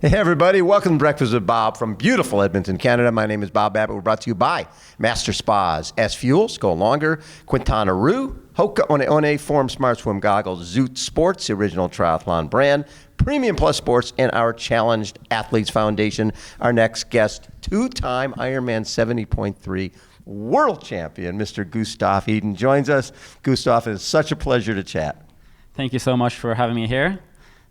Hey everybody, welcome to Breakfast with Bob from beautiful Edmonton, Canada. My name is Bob Babbitt. We're brought to you by Master Spas, SFuels, Go Longer, Quintana, HOKA One Form Smart Swim Goggles, Zoot Sports, the original triathlon brand, Premium Plus Sports, and our Challenged Athletes Foundation. Our next guest, two-time Ironman 70.3 world champion, Mr. Gustav Iden, joins us. Gustav, it's such a pleasure to chat. Thank you so much for having me here.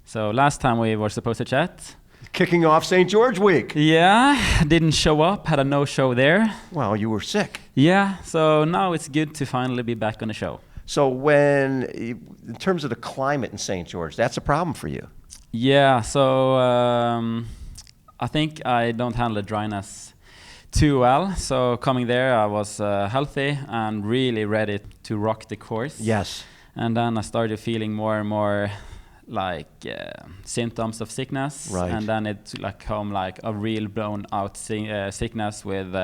So last time we were supposed to chat. Kicking off St. George Week. Yeah, didn't show up, had a no-show there. Well, you were sick. Yeah, so now it's good to finally be back on the show. So in terms of the climate in St. George, that's a problem for you. Yeah, so I think I don't handle the dryness too well. So coming there, I was healthy and really ready to rock the course. Yes. And then I started feeling more and more symptoms of sickness, right. And then it come like a real blown out sickness with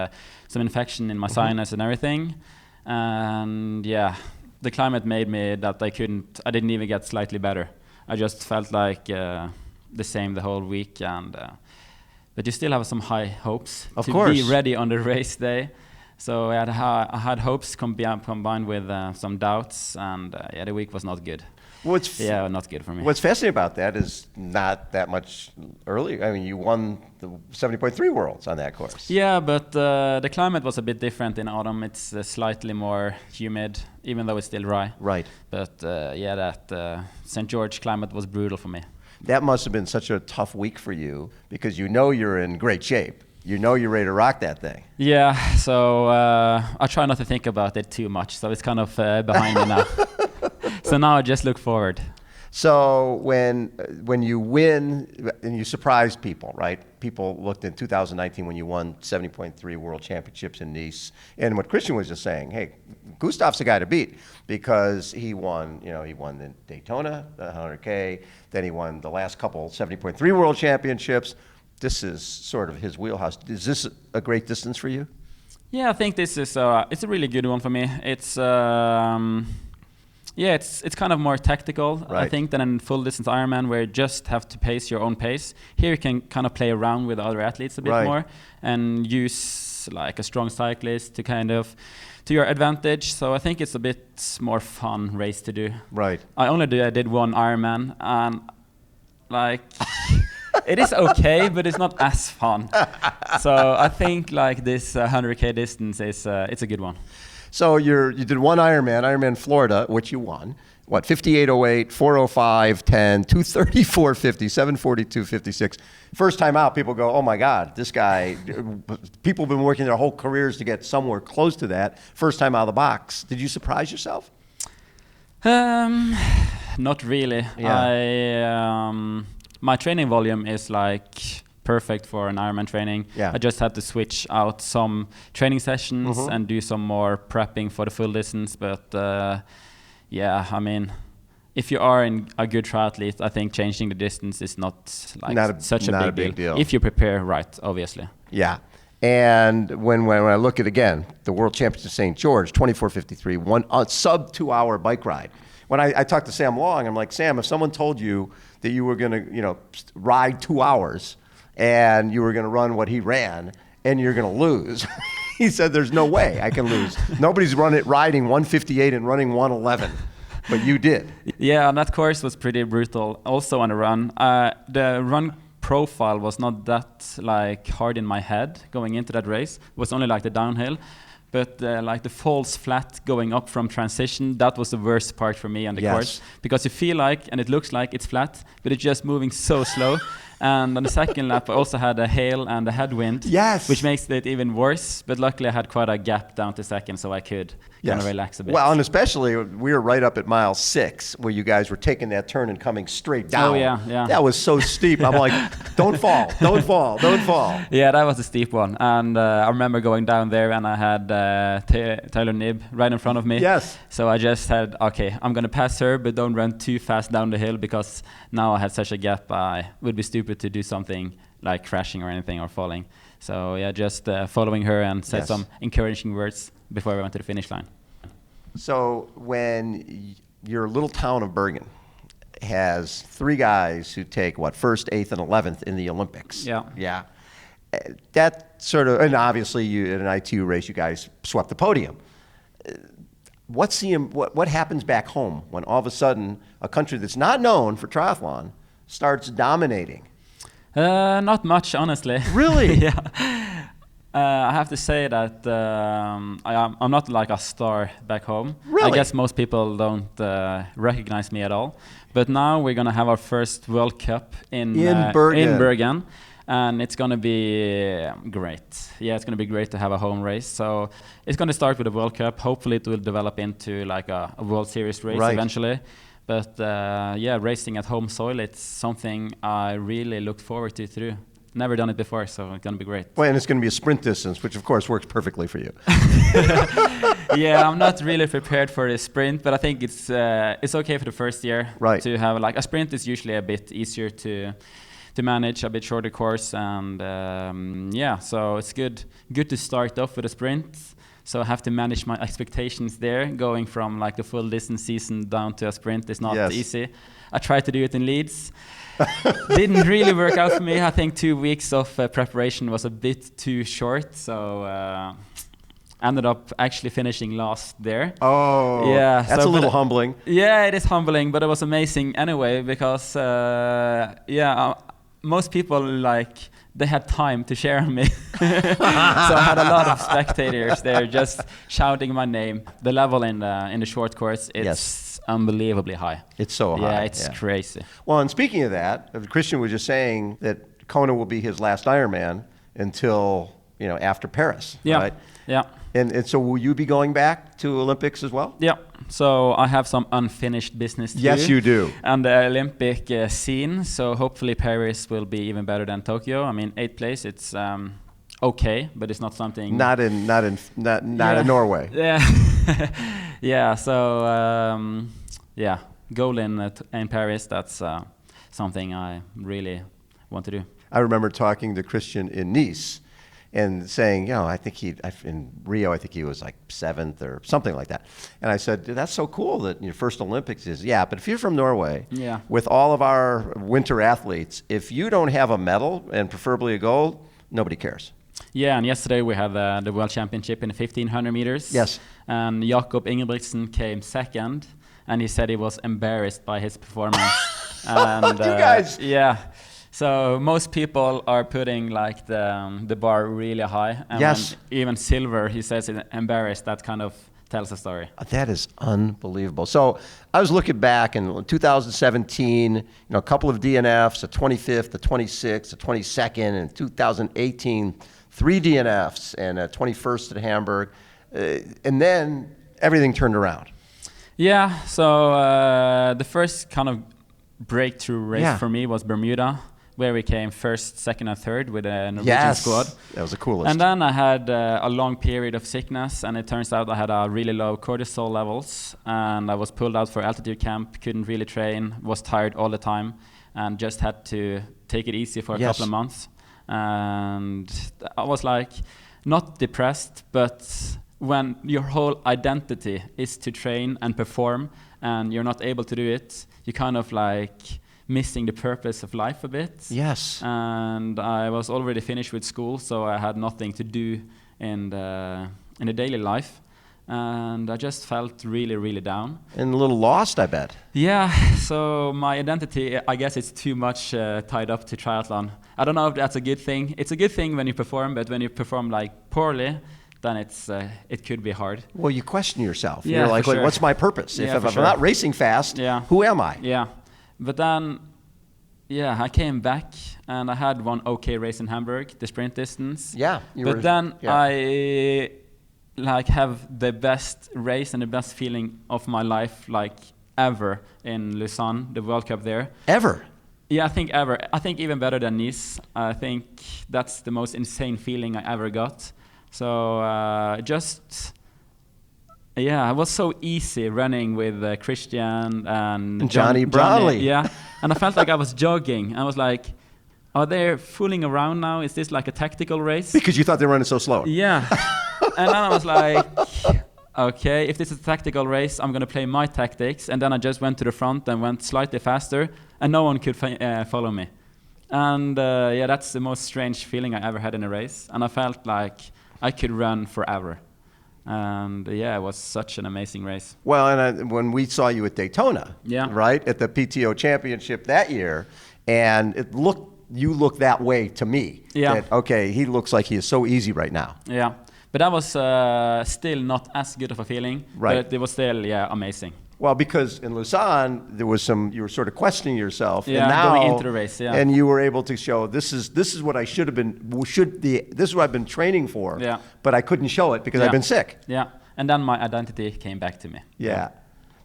some infection in my sinus and everything. And yeah, the climate made me that I didn't even get slightly better. I just felt like the same the whole week, and but you still have some high hopes of to course. Be ready on the race day. So I had hopes combined with some doubts, and the week was not good. Not good for me. What's fascinating about that is not that much earlier. I mean, you won the 70.3 Worlds on that course. Yeah, but the climate was a bit different in autumn. It's slightly more humid, even though it's still dry. Right. But that St. George climate was brutal for me. That must have been such a tough week for you because you know you're in great shape. You know you're ready to rock that thing. Yeah, so I try not to think about it too much. So it's kind of behind me now. So now I just look forward. So when you win, and you surprised people, right? People looked in 2019 when you won 70.3 World Championships in Nice. And what Christian was just saying, hey, Gustav's the guy to beat because he won the Daytona, the 100K, then he won the last couple 70.3 World Championships. This is sort of his wheelhouse. Is this a great distance for you? Yeah, I think this is it's a really good one for me. It's it's kind of more tactical, right. I think, than in full distance Ironman where you just have to pace your own pace. Here you can kind of play around with other athletes a bit right. more and use like a strong cyclist to kind of to your advantage. So I think it's a bit more fun race to do. Right. I did one Ironman and like it is okay, but it's not as fun. So I think like this 100K distance is it's a good one. So you did one Ironman Florida, which you won. What, 58:08, 4:05, 10, 2:34:50, 7:42:56. First time out, people go, oh my God, this guy, people have been working their whole careers to get somewhere close to that. First time out of the box. Did you surprise yourself? Not really. Yeah. My training volume is like perfect for an Ironman training. Yeah. I just had to switch out some training sessions and do some more prepping for the full distance. But I mean, if you are a good triathlete, I think changing the distance is not such a big deal. If you prepare right, obviously. Yeah. And when I look at, again, the World Championship of St. George, 24:53, one sub 2 hour bike ride. When I talked to Sam Long, I'm like, Sam, if someone told you that you were going to, ride 2 hours and you were going to run what he ran and you're going to lose, he said, there's no way I can lose. Nobody's riding 158 and running 111, but you did. Yeah, and that course was pretty brutal. Also on the run, the run profile was not that hard in my head going into that race. It was only the downhill. But the falls flat going up from transition, that was the worst part for me on the course. Because you feel and it looks like it's flat, but it's just moving so slow. And on the second lap, I also had a hail and a headwind, which makes it even worse. But luckily, I had quite a gap down to second, so I could kind of relax a bit. Well, and especially, we were right up at mile 6, where you guys were taking that turn and coming straight down. Oh, yeah. That was so steep. I'm like, don't fall. Yeah, that was a steep one. And I remember going down there, and I had Taylor Knibb right in front of me. Yes. So I just said, okay, I'm going to pass her, but don't run too fast down the hill, because now I had such a gap, I would be stupid to do something like crashing or anything or falling. So yeah, just following her and said some encouraging words before we went to the finish line. So when your little town of Bergen has 3 guys who take, what, 1st, 8th, and 11th in the Olympics. Yeah. Yeah. That sort of, and obviously you in an ITU race, you guys swept the podium. What happens back home when all of a sudden a country that's not known for triathlon starts dominating? Not much, honestly. Really? Yeah. I have to say that I'm not like a star back home. Really? I guess most people don't recognize me at all. But now we're gonna have our first World Cup in Bergen, and it's gonna be great. Yeah, it's gonna be great to have a home race. So it's gonna start with a World Cup. Hopefully, it will develop into like a World Series race eventually. But yeah, racing at home soil, it's something I really look forward to do. Never done it before, so it's gonna be great. Well, and it's going to be a sprint distance, which of course works perfectly for you. Yeah, I'm not really prepared for the sprint, but I think it's okay for the first year to have like a sprint is usually a bit easier to manage, a bit shorter course, and yeah, so it's good to start off with a sprint. So I have to manage my expectations there, going from like the full distance season down to a sprint is not easy. I tried to do it in Leeds. Didn't really work out for me. I think 2 weeks of preparation was a bit too short, so ended up actually finishing last there. Oh, yeah, that's a little humbling. Yeah, it is humbling, but it was amazing anyway because most people they had time to share on me. So I had a lot of spectators there just shouting my name. The level in the short course, it's unbelievably high. It's so high. Yeah, it's crazy. Well, and speaking of that, Christian was just saying that Kona will be his last Ironman until, after Paris, right? Yeah. And so will you be going back to Olympics as well? Yeah. So I have some unfinished business to do. Yes, you do. And the Olympic scene. So hopefully Paris will be even better than Tokyo. I mean, 8th place, it's okay, but it's not something. Not in Norway. Yeah. Yeah. So goal in Paris. That's something I really want to do. I remember talking to Christian in Nice and saying, I think in Rio, I think he was like 7th or something like that. And I said, that's so cool that your first Olympics is, but if you're from Norway, with all of our winter athletes, if you don't have a medal and preferably a gold, nobody cares. Yeah, and yesterday we had the World Championship in 1,500 meters. Yes. And Jakob Ingebrigtsen came 2nd, and he said he was embarrassed by his performance. And you guys! Yeah. So most people are putting like the bar really high, and even silver, he says, is embarrassed. That kind of tells a story. That is unbelievable. So I was looking back in 2017, a couple of DNFs, a 25th, a 26th, a 22nd, and 2018, 3 DNFs and a 21st at Hamburg, and then everything turned around. Yeah. So the first kind of breakthrough race for me was Bermuda, where we came 1st, 2nd, and 3rd with a Norwegian squad. That was the coolest. And then I had a long period of sickness, and it turns out I had a really low cortisol levels, and I was pulled out for altitude camp, couldn't really train, was tired all the time, and just had to take it easy for a couple of months. And I was like, not depressed, but when your whole identity is to train and perform, and you're not able to do it, you kind of like missing the purpose of life a bit. Yes. And I was already finished with school, so I had nothing to do in the daily life. And I just felt really, really down. And a little lost, I bet. Yeah, so my identity, I guess it's too much tied up to triathlon. I don't know if that's a good thing. It's a good thing when you perform, but when you perform like poorly, then it could be hard. Well, you question yourself. Yeah, you're like, sure. what's my purpose? If I'm not racing fast, who am I? Yeah. But then, I came back and I had one okay race in Hamburg, the sprint distance. Yeah. I have the best race and the best feeling of my life ever in Lausanne, the World Cup there. Ever? Yeah, I think ever. I think even better than Nice. I think that's the most insane feeling I ever got. So it was so easy running with Christian and Johnny Brownlee. Yeah, and I felt like I was jogging. I was like, are they fooling around now? Is this like a tactical race? Because you thought they were running so slow. Yeah. And then I was like, okay, if this is a tactical race, I'm going to play my tactics. And then I just went to the front and went slightly faster, and no one could follow me. And yeah, that's the most strange feeling I ever had in a race. And I felt like I could run forever. And yeah, it was such an amazing race. Well, and when we saw you at Daytona, right, at the PTO Championship that year, and you looked that way to me. Yeah. That, okay, he looks like he is so easy right now. Yeah, but that was still not as good of a feeling. Right. But it was still, amazing. Well, because in Lausanne there was you were sort of questioning yourself, Yeah, and now going into the race, and you were able to show this is what I should have been this is what I've been training for, but I couldn't show it because I've been sick. Yeah, and then my identity came back to me. Yeah.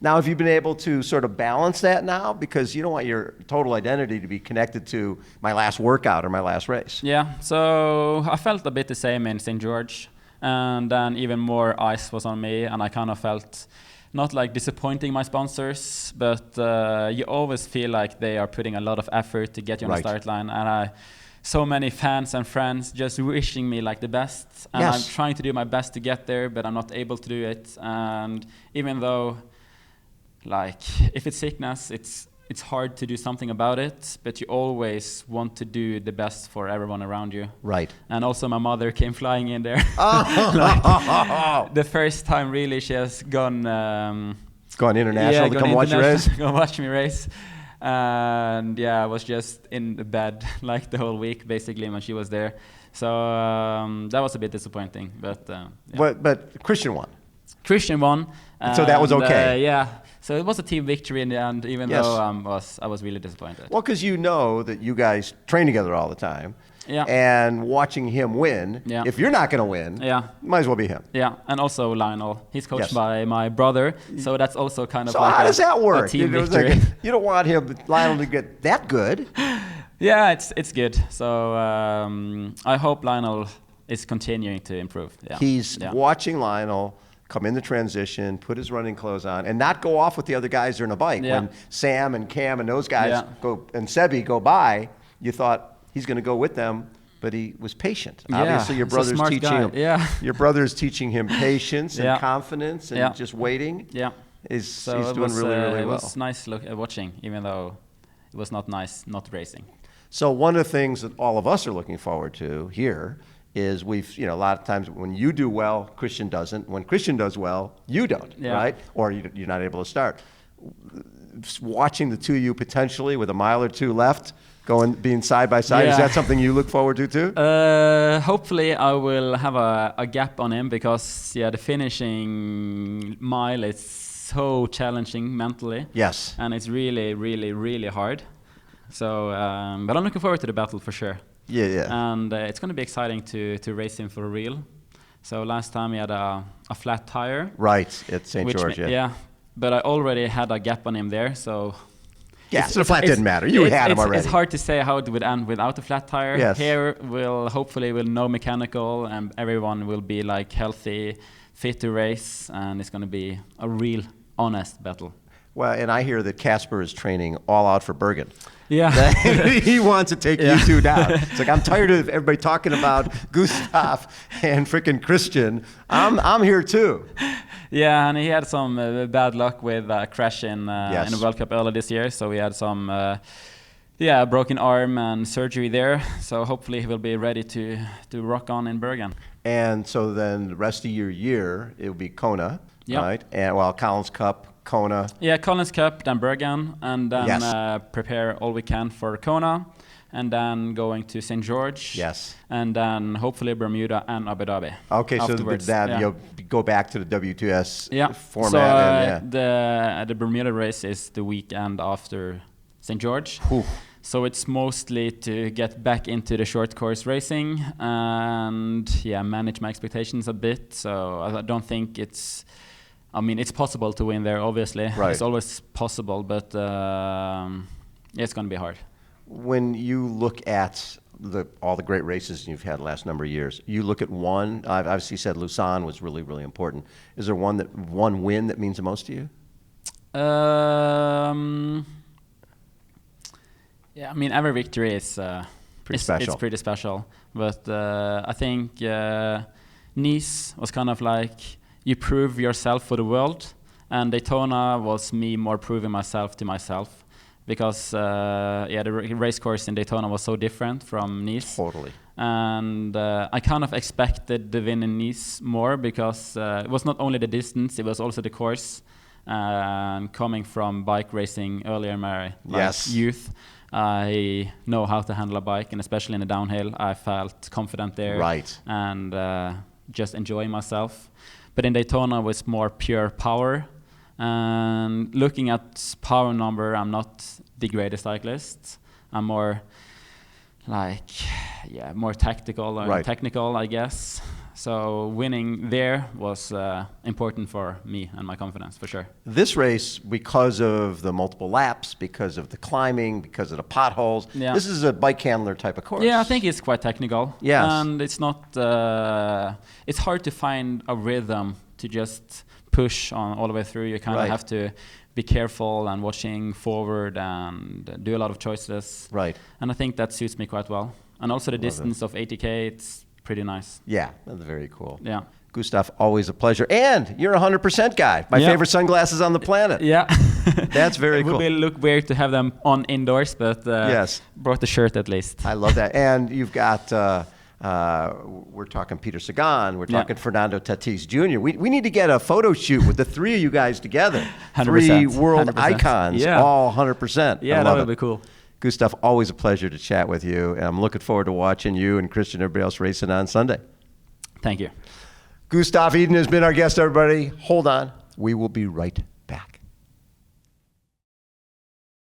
Now, have you been able to sort of balance that now, because you don't want your total identity to be connected to my last workout or my last race? Yeah, so I felt a bit the same in St. George, and then even more ice was on me, and I kind of felt not like disappointing my sponsors, but you always feel like they are putting a lot of effort to get you on the start line, and so many fans and friends just wishing me like the best, and I'm trying to do my best to get there, but I'm not able to do it. And even though, like, if it's sickness, it's hard to do something about it, but you always want to do the best for everyone around you. Right. And also my mother came flying in there. The first time really she has gone international to come watch you race? Go watch me race. And yeah, I was just in the bed like the whole week basically when she was there. So that was a bit disappointing, but But Christian won. Christian won. So that was okay. Yeah. So it was a team victory in the end, even though I was really disappointed. Well, because you know that you guys train together all the time. Yeah. And watching him win, if you're not going to win, might as well be him. Yeah, and also Lionel. He's coached by my brother, so that's also kind of so like how does that work? A team victory. You don't want Lionel to get that good. Yeah, it's good. So I hope Lionel is continuing to improve. Yeah. He's watching Lionel come in the transition, put his running clothes on, and not go off with the other guys that are in a bike. When Sam and Cam and those guys go, and Sebi go by, you thought he's going to go with them, but he was patient. Obviously, your brother's teaching him. Yeah. Your brother's teaching him patience and confidence and just waiting. Yeah. He's doing really, really well. It was nice watching, even though it was not nice not racing. So one of the things that all of us are looking forward to here is a lot of times when you do well, Christian doesn't. When Christian does well, you don't, right? Or you're not able to start. Watching the two of you potentially with a mile or two left, being side by side, is that something you look forward to too? Hopefully I will have a gap on him because, the finishing mile is so challenging mentally. Yes. And it's really, really, really hard. So, but I'm looking forward to the battle for sure. Yeah. And it's going to be exciting to race him for real. So last time he had a flat tire. Right, at St. George, Yeah, but I already had a gap on him there, so... Yeah, so the flat didn't matter. You had him already. It's hard to say how it would end without a flat tire. Yes. Here, hopefully we'll no mechanical, and everyone will be like healthy, fit to race, and it's going to be a real, honest battle. Well, and I hear that Casper is training all out for Bergen. Yeah. He wants to take you two down. It's like, I'm tired of everybody talking about Gustav and freaking Christian. I'm here too. Yeah, and he had some bad luck with a crash in the World Cup earlier this year. So we had some broken arm and surgery there. So hopefully he will be ready to rock on in Bergen. And so then the rest of your year, it will be Kona, right? And Collins Cup, Kona. Yeah, Collins Cup, then Bergen, and then prepare all we can for Kona, and then going to St. George. Yes. And then hopefully Bermuda and Abu Dhabi. Okay, afterwards. So you'll go back to the W2S format. So the Bermuda race is the weekend after St. George. Ooh. So it's mostly to get back into the short course racing and manage my expectations a bit. So I don't think it's possible to win there, obviously. Right. It's always possible, but it's going to be hard. When you look at all the great races you've had the last number of years, you look at one, I've obviously said Lausanne was really, really important. Is there one win that means the most to you? Every victory is pretty special. It's pretty special. But I think Nice was kind of like, you prove yourself for the world. And Daytona was me more proving myself to myself, because the race course in Daytona was so different from Nice. Totally. And I kind of expected the win in Nice more, because it was not only the distance, it was also the course. And coming from bike racing earlier in my youth, I know how to handle a bike, and especially in the downhill, I felt confident there. Right. And just enjoying myself. But in Daytona, it was more pure power. And looking at power number, I'm not the greatest cyclist. I'm more more tactical or technical, I guess. So winning there was important for me and my confidence, for sure. This race, because of the multiple laps, because of the climbing, because of the potholes, this is a bike handler type of course. Yeah, I think it's quite technical. Yes. And it's not, it's hard to find a rhythm to just push on all the way through. You kind of have to be careful and watching forward and do a lot of choices. Right. And I think that suits me quite well. And also the distance of 80K, it's pretty nice. Yeah, that's very cool. Yeah. Gustav, always a pleasure. And you're a 100% guy. My favorite sunglasses on the planet. Yeah. That's very cool. It would look weird to have them on indoors, but brought the shirt at least. I love that. And you've got, we're talking Peter Sagan, we're talking Fernando Tatis Jr. We need to get a photo shoot with the three of you guys together. 100%. Three world 100%. icons, all 100%. Yeah, that would be cool. Gustav, always a pleasure to chat with you, and I'm looking forward to watching you and Christian and everybody else racing on Sunday. Thank you. Gustav Iden has been our guest, everybody. Hold on. We will be right